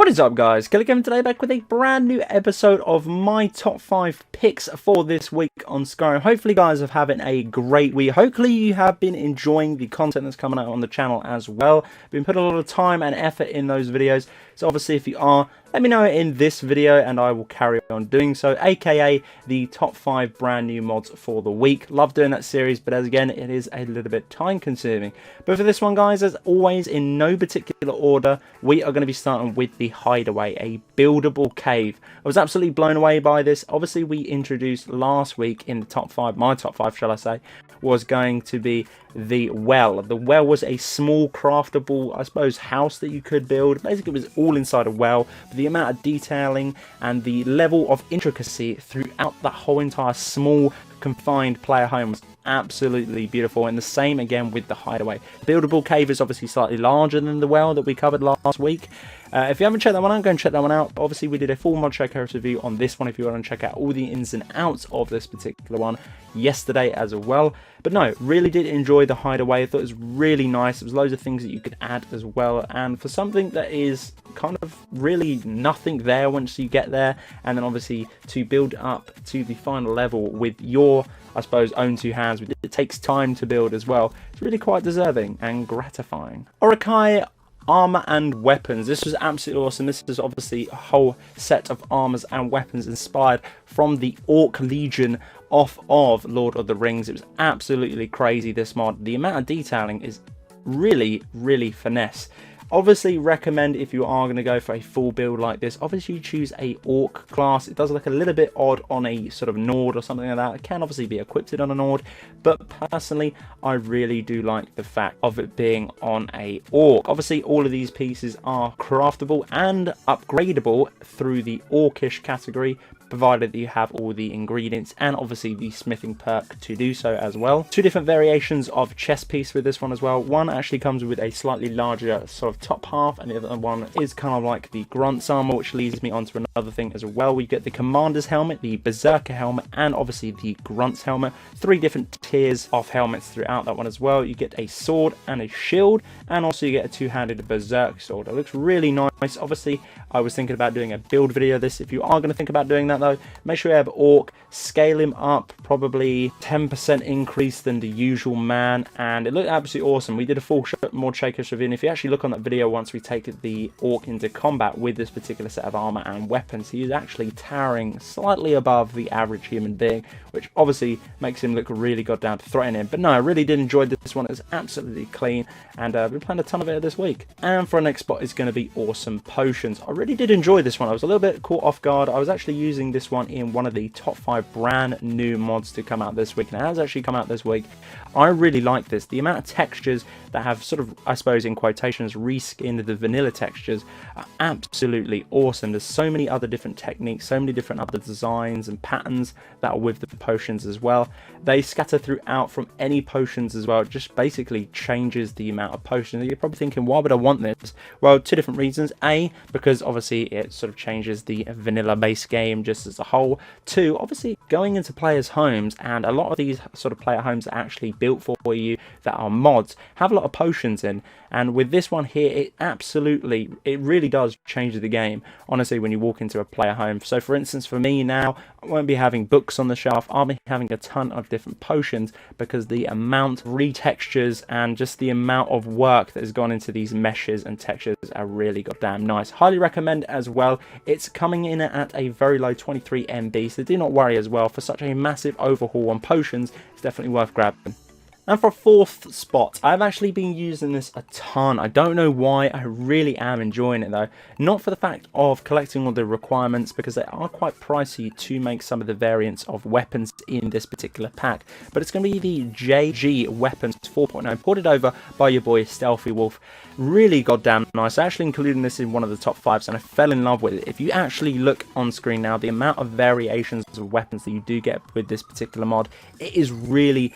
What is up, guys? Killerkev today, back with a brand new episode of my top 5 picks for this week on Skyrim. Hopefully guys are having a great week. Hopefully you have been enjoying the content that's coming out on the channel as well. Been putting a lot of time and effort in those videos, so obviously if you are, let me know in this video and I will carry on doing so, aka the top 5 brand new mods for the week. Love doing that series, but as again, it is a little bit time consuming. But for this one, guys, as always, in no particular order, we are going to be starting with the Hideaway, a buildable cave. I was absolutely blown away by this. Obviously, we introduced last week in the top 5, my top 5 shall I say, was going to be the well. The well was a small craftable, I suppose, house that you could build. Basically, it was all inside a well, but the amount of detailing and the level of intricacy throughout that whole entire small confined player home was absolutely beautiful. And the same again with the Hideaway. Buildable cave is obviously slightly larger than the well that we covered last week. If you haven't checked that one out, go and check that one out. Obviously, we did a full mod showcase review on this one if you want to check out all the ins and outs of this particular one yesterday as well. But no, really did enjoy the Hideaway. I thought it was really nice. There was loads of things that you could add as well. And for something that is kind of really nothing there once you get there, and then obviously to build up to the final level with your, I suppose, own two hands, it takes time to build as well. It's really quite deserving and gratifying. Uruk-Hai armor and weapons. This was absolutely awesome. This is obviously a whole set of armors and weapons inspired from the Orc Legion off of Lord of the Rings. It was absolutely crazy, this mod. The amount of detailing is really finesse. Obviously recommend, if you are going to go for a full build like this, obviously you choose a Orc class. It does look a little bit odd on a sort of Nord or something like that. It can obviously be equipped on a Nord, but personally I really do like the fact of it being on a Orc. Obviously all of these pieces are craftable and upgradable through the Orcish category, provided that you have all the ingredients and obviously the smithing perk to do so as well. Two different variations of chest piece with this one as well. One actually comes with a slightly larger sort of top half, and the other one is kind of like the Grunt's armor, which leads me on to another thing as well. We get the Commander's helmet, the Berserker helmet, and obviously the Grunt's helmet. 3 different tiers of helmets throughout that one as well. You get a sword and a shield, and also you get a two-handed Berserk sword. It looks really nice. Obviously I was thinking about doing a build video of this. If you are going to think about doing that though, make sure you have Orc, scale him up probably 10% increase than the usual man, and it looked absolutely awesome. We did a full mod showcase review, and if you actually look on that video once we take the Orc into combat with this particular set of armor and weapons, he is actually towering slightly above the average human being, which obviously makes him look really goddamn threatening. But no, I really did enjoy this one. It's absolutely clean, and we're playing a ton of it this week. And for our next spot is going to be awesome potions. I really did enjoy this one. I was a little bit caught off guard. I was actually using this one in one of the top 5 brand new mods to come out this week, and it has actually come out this week. I really like this. The amount of textures that have sort of, I suppose in quotations, reskinned the vanilla textures are absolutely awesome. There's so many other different techniques, so many different other designs and patterns that are with the potions as well. They scatter throughout from any potions as well. It just basically changes the amount of potions. You're probably thinking, why would I want this? Well, 2 different reasons. A, because obviously it sort of changes the vanilla base game just as a whole. 2, obviously going into players' homes, and a lot of these sort of player homes are actually built for you that are mods, have a lot of potions in, and with this one here, it really does change the game, honestly, when you walk into a player home. So for instance, for me now, I won't be having books on the shelf. I'll be having a ton of different potions, because the amount of retextures and just the amount of work that has gone into these meshes and textures are really goddamn nice. Highly recommend as well. It's coming in at a very low 23 MB, so do not worry as well. For such a massive overhaul on potions, it's definitely worth grabbing. And for 4th spot, I've actually been using this a ton. I don't know why, I really am enjoying it though. Not for the fact of collecting all the requirements, because they are quite pricey to make some of the variants of weapons in this particular pack, but it's going to be the JG Weapons 4.9, ported over by your boy Stealthy Wolf. Really goddamn nice. I actually included this in one of the top 5s, and I fell in love with it. If you actually look on screen now, the amount of variations of weapons that you do get with this particular mod, it is really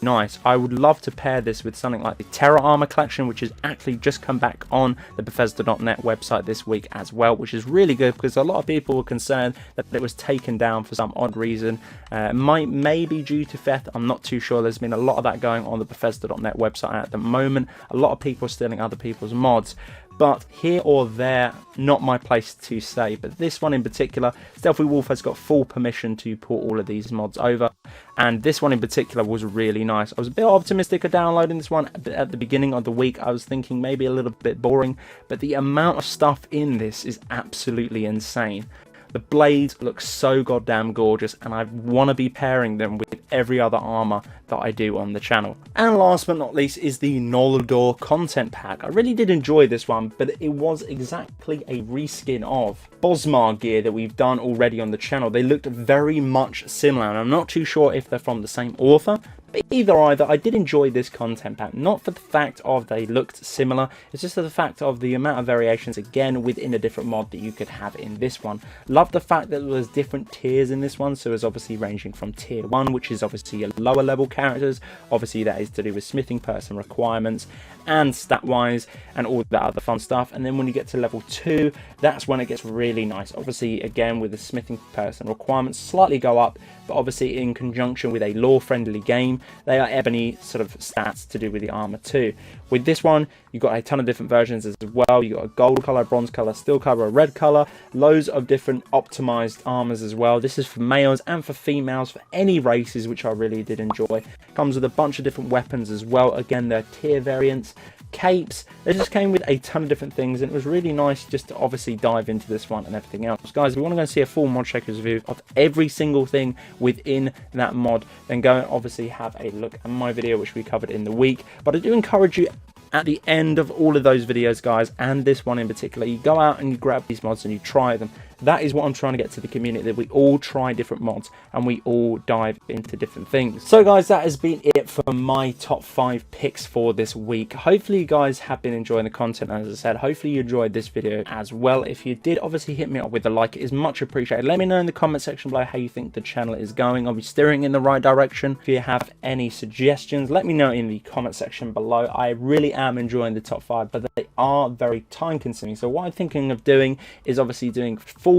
nice. I would love to pair this with something like the Terra Armor collection, which has actually just come back on the Bethesda.net website this week as well, which is really good, because a lot of people were concerned that it was taken down for some odd reason. Maybe due to theft, I'm not too sure. There's been a lot of that going on the Bethesda.net website at the moment. A lot of people are stealing other people's mods, but here or there, not my place to say. But this one in particular, Stealthy Wolf has got full permission to port all of these mods over, and this one in particular was really nice. I was a bit optimistic of downloading this one at the beginning of the week. I was thinking maybe a little bit boring, but the amount of stuff in this is absolutely insane. The blades look so goddamn gorgeous, and I want to be pairing them with every other armor that I do on the channel. And last but not least is the Noldor content pack. I really did enjoy this one, but it was exactly a reskin of Bosmar gear that we've done already on the channel. They looked very much similar, and I'm not too sure if they're from the same author. But either, I did enjoy this content pack, not for the fact of they looked similar, it's just for the fact of the amount of variations, again, within a different mod that you could have in this one. Love the fact that there was different tiers in this one, so it's obviously ranging from tier 1, which is obviously a lower level characters, obviously that is to do with smithing person requirements, and stat wise, and all that other fun stuff. And then when you get to level 2, that's when it gets really nice. Obviously, again, with the smithing person requirements slightly go up, but obviously in conjunction with a lore friendly game, they are ebony sort of stats to do with the armor too. With this one, you've got a ton of different versions as well. You've got a gold color, bronze color, steel color, a red color, loads of different optimized armors as well. This is for males and for females, for any races, which I really did enjoy. Comes with a bunch of different weapons as well. Again, they're tier variants, capes. They just came with a ton of different things, and it was really nice just to obviously dive into this one and everything else. Guys, if you want to go and see a full mod shakers review of every single thing within that mod, then go and obviously have a look at my video, which we covered in the week. But I do encourage you, at the end of all of those videos, guys, and this one in particular, you go out and you grab these mods and you try them. That is what I'm trying to get to the community, that we all try different mods and we all dive into different things. So guys, that has been it for my top 5 picks for this week. Hopefully you guys have been enjoying the content. As I said, hopefully you enjoyed this video as well. If you did, obviously hit me up with a like. It is much appreciated. Let me know in the comment section below how you think the channel is going. Are we steering in the right direction? If you have any suggestions, let me know in the comment section below. I really am enjoying the top 5, but they are very time consuming. So what I'm thinking of doing is obviously doing full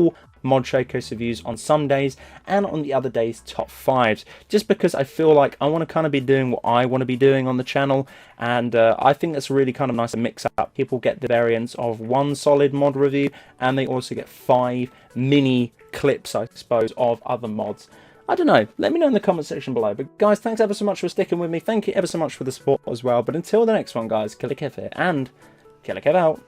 mod showcase reviews on some days, and on the other days top 5s, just because I feel like I want to kind of be doing what I want to be doing on the channel. And I think that's really kind of nice to mix up. People get the variants of one solid mod review, and they also get 5 mini clips, I suppose, of other mods. I don't know, let me know in the comment section below. But guys, thanks ever so much for sticking with me. Thank you ever so much for the support as well. But until the next one, guys, Killerkev here, and Killerkev out.